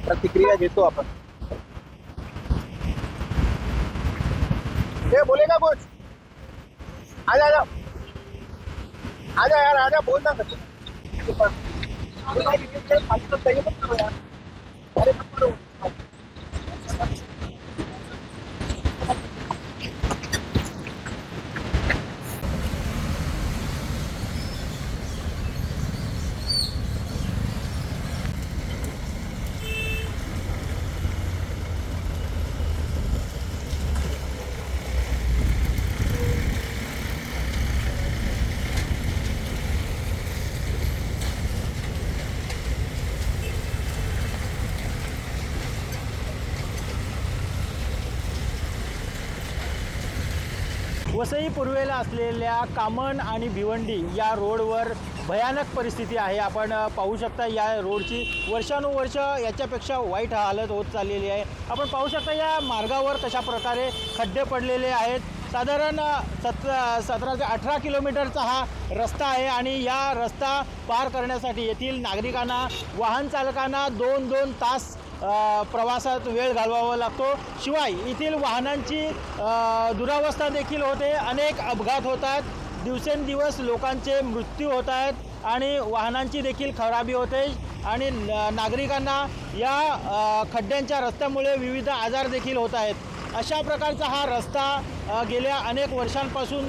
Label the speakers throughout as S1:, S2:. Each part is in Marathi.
S1: प्रतिक्रिया घेतो आपण. ये बोलेगा कुछ? आजा आजा आजा यार, आजा, बोलना कुछ. अरे
S2: वसई पूर्वेला असलेल्या कामन आणि भिवंडी या रोडवर भयानक परिस्थिती आहे. आपण पाहू शकता या रोडची वर्षानुवर्ष याच्यापेक्षा वाईट हालत होत चाललेली आहे. आपण पाहू शकता या मार्गावर कशा प्रकारे खड्डे पडलेले आहेत. साधारण 17 ते 18 किलोमीटरचा हा रस्ता आहे आणि या रस्ता पार करण्यासाठी येथील नागरिकांना, वाहन चालकांना 2-2 तास प्रवासात वेळ घालवावा लागतो. शिवाय येथील वाहनांची दुरावस्था देखील होते. अनेक अपघात होतात. दिवसेंदिवस लोकांचे मृत्यू होत आहेत आणि वाहनांची देखील खराबी होते आणि नागरिकांना या खड्ड्यांच्या रस्त्यामुळे विविध आजार देखील होत आहेत. अशा प्रकारचा हा रस्ता गेल्या अनेक वर्षांपासून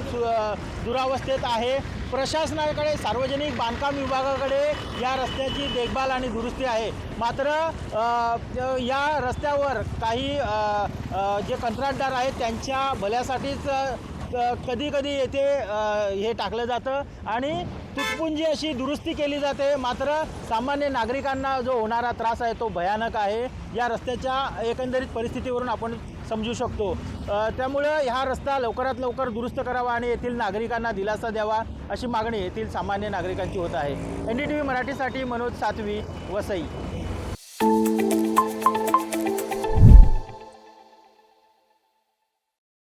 S2: दुरावस्थेत आहे. प्रशासनाकडे, सार्वजनिक बांधकाम विभागाकडे या रस्त्याची देखभाल आणि दुरुस्ती आहे. मात्र या रस्त्यावर काही जे कंत्राटदार आहेत त्यांच्या भल्यासाठीच कधी कधी येथे हे टाकलं जातं आणि तुटपुंजी अशी दुरुस्ती केली जाते. मात्र सामान्य नागरिकांना जो होणारा त्रास आहे तो भयानक आहे. या रस्त्याच्या एकंदरीत परिस्थितीवरून आपण समजू शकतो. त्यामुळे हा रस्ता लवकरात लवकर दुरुस्त करावा आणि येथील नागरिकांना दिलासा द्यावा अशी मागणी येथील सामान्य नागरिकांची होत आहे. NDTV मराठीसाठी मनोज सातवी, वसई.